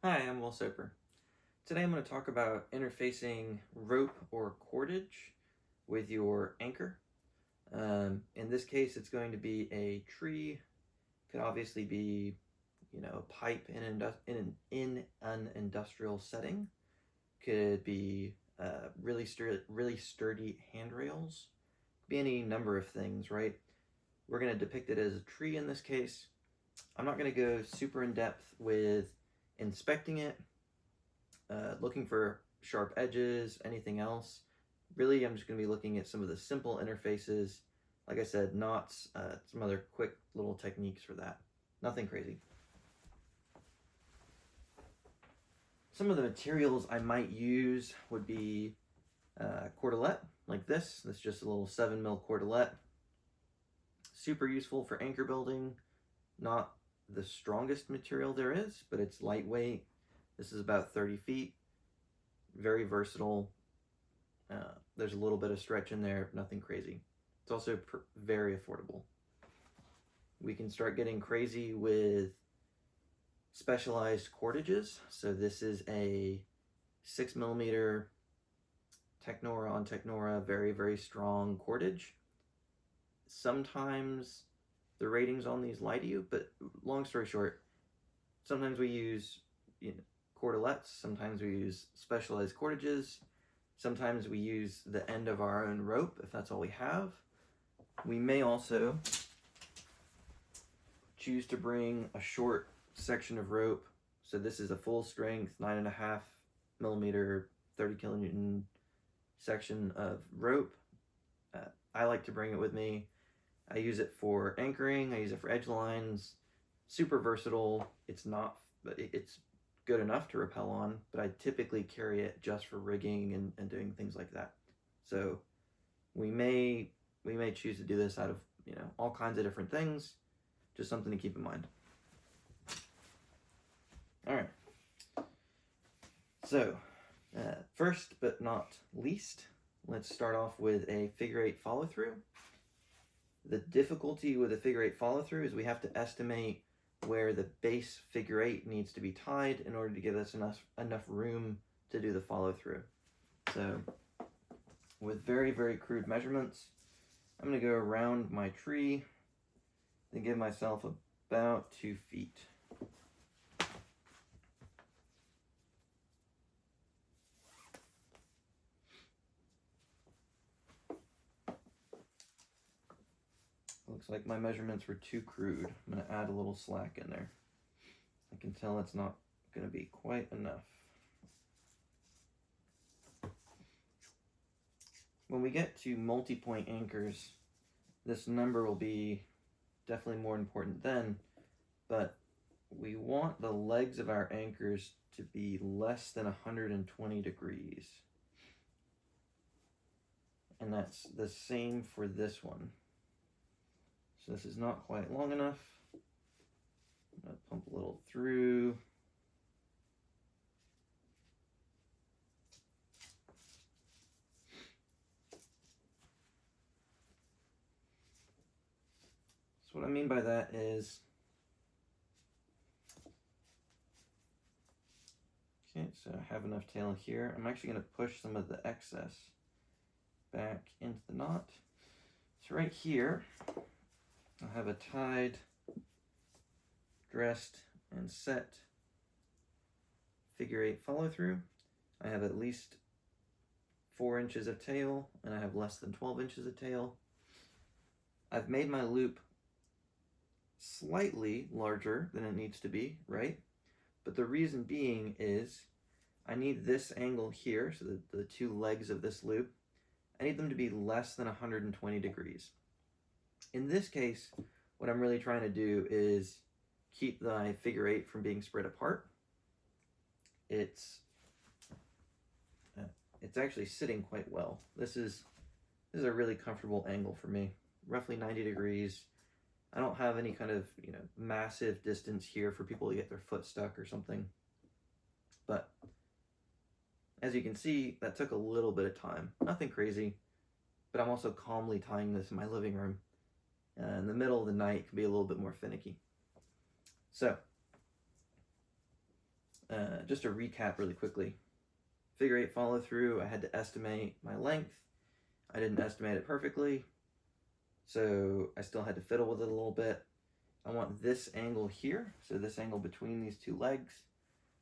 Hi, I'm Will Soper. Today I'm going to talk about interfacing rope or cordage with your anchor. In this case, it's going to be a tree. Could obviously be, a pipe in an industrial setting. Could be really sturdy handrails. Could be any number of things, right? We're going to depict it as a tree in this case. I'm not going to go super in depth with inspecting it, looking for sharp edges, anything else. Really, I'm just going to be looking at some of the simple interfaces. Like I said, knots, some other quick little techniques for that. Nothing crazy. Some of the materials I might use would be cordelette, like this. This is just a little 7mm cordelette. Super useful for anchor building. Not the strongest material there is, but it's lightweight. This is about 30 feet. Very versatile. There's a little bit of stretch in there, nothing crazy. It's also very affordable. We can start getting crazy with specialized cordages. So this is a 6mm Technora on Technora, very, very strong cordage. Sometimes the ratings on these lie to you, but long story short, sometimes we use cordelettes, sometimes we use specialized cordages, sometimes we use the end of our own rope if that's all we have. We may also choose to bring a short section of rope. So this is a full strength 9.5mm 30 kilonewton section of rope. I like to bring it with me. I use it for anchoring, I use it for edge lines. Super versatile. It's good enough to rappel on, but I typically carry it just for rigging and doing things like that. So we may choose to do this out of all kinds of different things. Just something to keep in mind. All right. So first but not least, let's start off with a figure eight follow through. The difficulty with a figure eight follow through is we have to estimate where the base figure eight needs to be tied in order to give us enough room to do the follow through. So with very, very crude measurements, I'm going to go around my tree and give myself about 2 feet. Looks like my measurements were too crude. I'm going to add a little slack in there. I can tell it's not going to be quite enough. When we get to multi-point anchors, this number will be definitely more important then, but we want the legs of our anchors to be less than 120 degrees. And that's the same for this one. So this is not quite long enough. I'm going to pump a little through. So what I mean by that is, okay, so I have enough tail here. I'm actually going to push some of the excess back into the knot. So right here, I'll have a tied, dressed, and set figure eight follow through. I have at least 4 inches of tail, and I have less than 12 inches of tail. I've made my loop slightly larger than it needs to be, right? But the reason being is I need this angle here, so the two legs of this loop, I need them to be less than 120 degrees. In this case, what I'm really trying to do is keep the figure eight from being spread apart. It's actually sitting quite well. This is a really comfortable angle for me, roughly 90 degrees. I don't have any kind of massive distance here for people to get their foot stuck or something. But as you can see, that took a little bit of time. Nothing crazy, but I'm also calmly tying this in my living room. In the middle of the night, it can be a little bit more finicky. So just to recap really quickly. Figure 8 follow through, I had to estimate my length. I didn't estimate it perfectly, so I still had to fiddle with it a little bit. I want this angle here, so this angle between these two legs,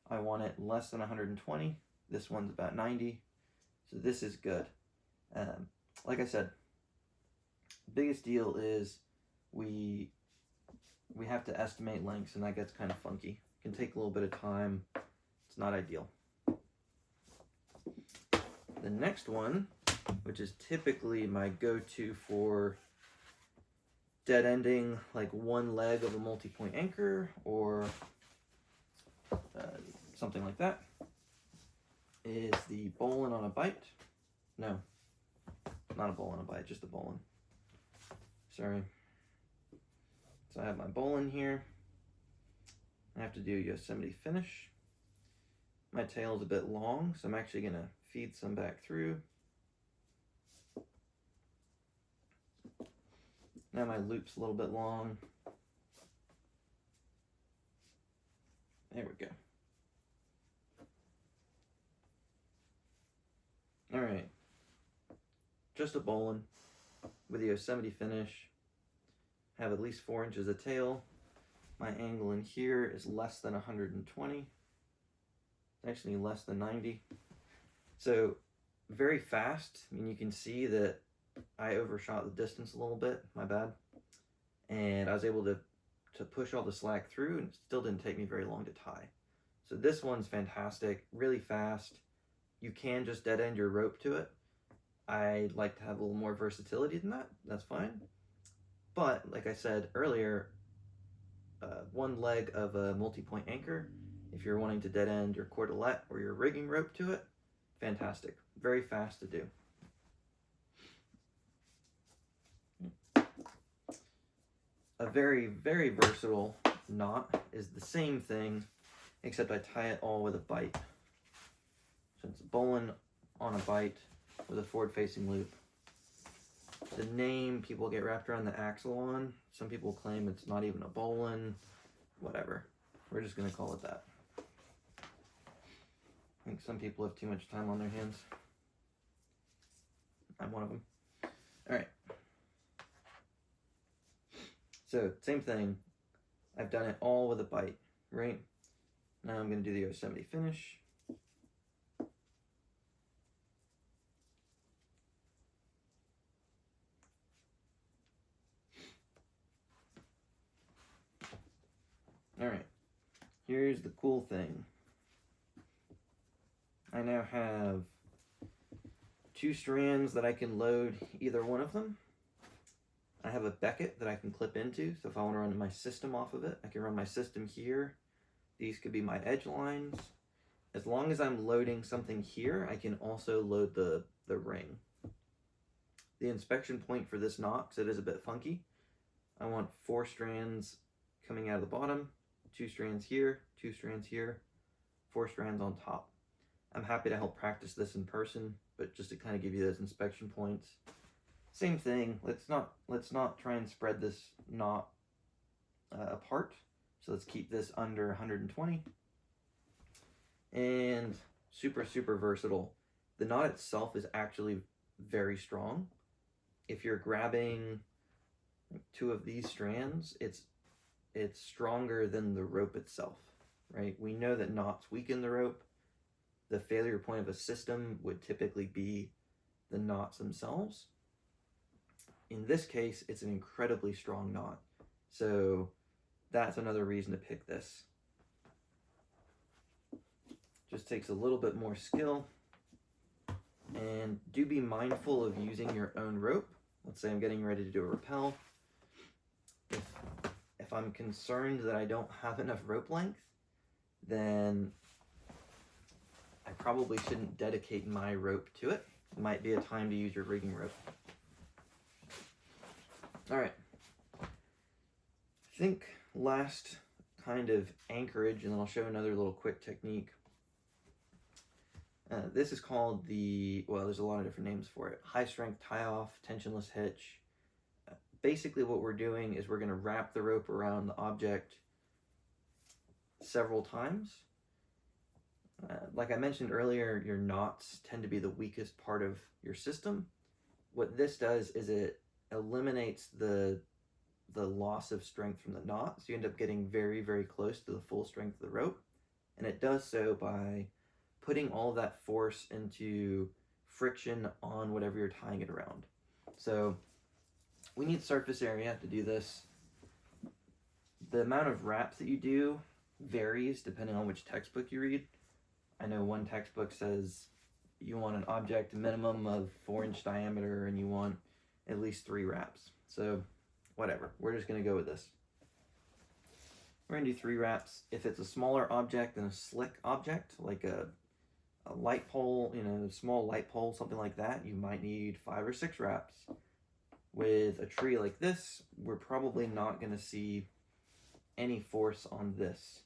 I want it less than 120. This one's about 90, so this is good. Like I said, biggest deal is we have to estimate lengths, and that gets kind of funky. It can take a little bit of time. It's not ideal. The next one, which is typically my go-to for dead ending like one leg of a multi-point anchor or something like that, is the bowline on a bite. No, not a bowline on a bite, just a bowline. Sorry. So I have my bowline here. I have to do Yosemite finish. My tail is a bit long, so I'm actually going to feed some back through. Now my loop's a little bit long. There we go. All right. Just a bowline with the Yosemite finish. Have at least 4 inches of tail. My angle in here is less than 120. Actually less than 90. So very fast. I mean, you can see that I overshot the distance a little bit, my bad. And I was able to push all the slack through, and it still didn't take me very long to tie. So this one's fantastic, really fast. You can just dead end your rope to it. I'd like to have a little more versatility than that, that's fine. But like I said earlier, one leg of a multi-point anchor, if you're wanting to dead end your cordelette or your rigging rope to it, fantastic, very fast to do. A very, very versatile knot is the same thing, except I tie it all with a bite. So it's a bowline on a bite with a forward-facing loop. The name people get wrapped around the axle on. Some people claim it's not even a bowline. Whatever. We're just going to call it that. I think some people have too much time on their hands. I'm one of them. All right. So, same thing. I've done it all with a bite, right? Now I'm going to do the Yosemite finish. All right. Here's the cool thing. I now have 2 strands that I can load either one of them. I have a becket that I can clip into, so if I want to run my system off of it, I can run my system here. These could be my edge lines. As long as I'm loading something here, I can also load the ring. The inspection point for this knot, because it is a bit funky, I want 4 strands coming out of the bottom, 2 strands here, 2 strands here, 4 strands on top. I'm happy to help practice this in person, but just to kind of give you those inspection points. Same thing, let's not try and spread this knot apart. So let's keep this under 120. And super, super versatile. The knot itself is actually very strong. If you're grabbing 2 of these strands, it's stronger than the rope itself, right? We know that knots weaken the rope. The failure point of a system would typically be the knots themselves. In this case, it's an incredibly strong knot. So that's another reason to pick this. Just takes a little bit more skill. And do be mindful of using your own rope. Let's say I'm getting ready to do a rappel. If I'm concerned that I don't have enough rope length, then I probably shouldn't dedicate my rope to it. It might be a time to use your rigging rope. All right. I think last kind of anchorage, and then I'll show another little quick technique. This is called there's a lot of different names for it. High strength tie-off, tensionless hitch. Basically what we're doing is we're going to wrap the rope around the object several times, Like I mentioned earlier, your knots tend to be the weakest part of your system. What this does is it eliminates the loss of strength from the knot, so you end up getting very, very close to the full strength of the rope. And it does so by putting all of that force into friction on whatever you're tying it around. So we need surface area to do this. The amount of wraps that you do varies depending on which textbook you read. I know one textbook says you want an object minimum of 4-inch diameter and you want at least 3 wraps. So whatever, we're just going to go with this. We're going to do 3 wraps. If it's a smaller object than a slick object, like a light pole, a small light pole, something like that, you might need 5 or 6 wraps. With a tree like this, we're probably not going to see any force on this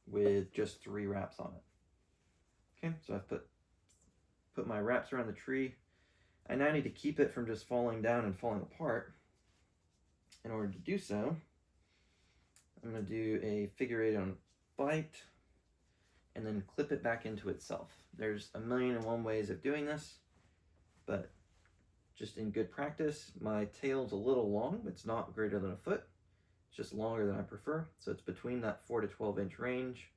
with just 3 wraps on it. Okay, so I've put my wraps around the tree. I now need to keep it from just falling down and falling apart. In order to do so, I'm going to do a figure 8 on bite and then clip it back into itself. There's 1,000,001 ways of doing this, but just in good practice, my tail's a little long. It's not greater than a foot. It's just longer than I prefer, so it's between that 4 to 12-inch range.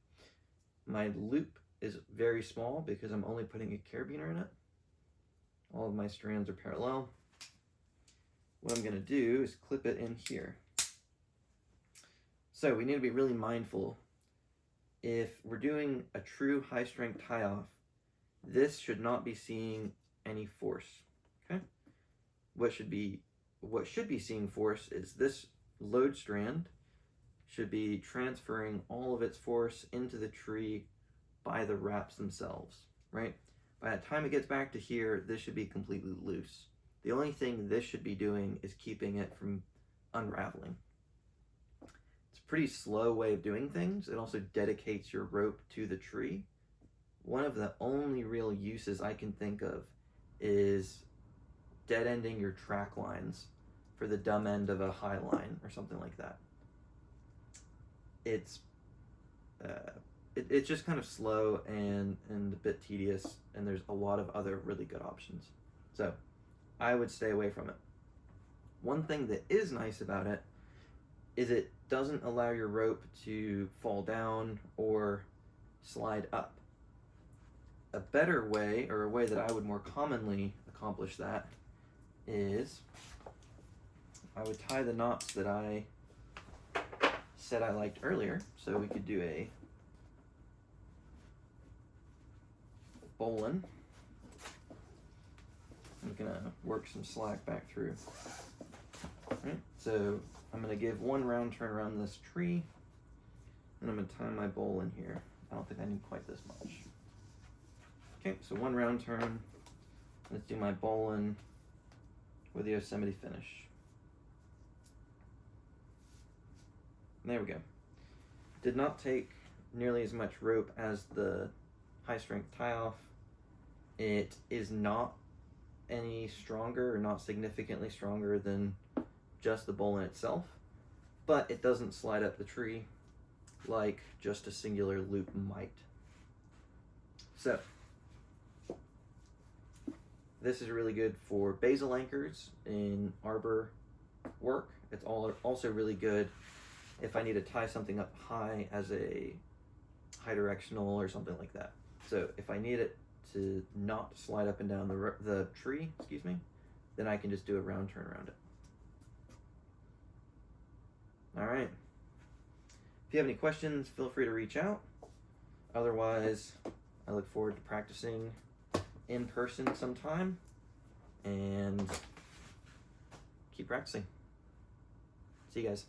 My loop is very small because I'm only putting a carabiner in it. All of my strands are parallel. What I'm going to do is clip it in here. So we need to be really mindful. If we're doing a true high-strength tie-off, this should not be seeing any force. Okay? What should be seeing force is this load strand should be transferring all of its force into the tree by the wraps themselves, right? By the time it gets back to here, this should be completely loose. The only thing this should be doing is keeping it from unraveling. It's a pretty slow way of doing things. It also dedicates your rope to the tree. One of the only real uses I can think of is dead-ending your track lines for the dumb end of a high line or something like that. It's just kind of slow and a bit tedious, and there's a lot of other really good options. So I would stay away from it. One thing that is nice about it is it doesn't allow your rope to fall down or slide up. A better way, or a way that I would more commonly accomplish that, is I would tie the knots that I said I liked earlier. So we could do a bowline. I'm gonna work some slack back through. Alright, so I'm gonna give one round turn around this tree, and I'm gonna tie my bowl in here. I don't think I need quite this much. Okay, so one round turn. Let's do my bowline with the Yosemite finish. There we go. Did not take nearly as much rope as the high strength tie-off. It is not any stronger, or not significantly stronger than just the bowline itself, but it doesn't slide up the tree like just a singular loop might. So this is really good for basal anchors in arbor work. It's also really good if I need to tie something up high as a high directional or something like that. So if I need it to not slide up and down the tree, then I can just do a round turn around it. All right. If you have any questions, feel free to reach out. Otherwise, I look forward to practicing in person sometime, and keep practicing. See you guys.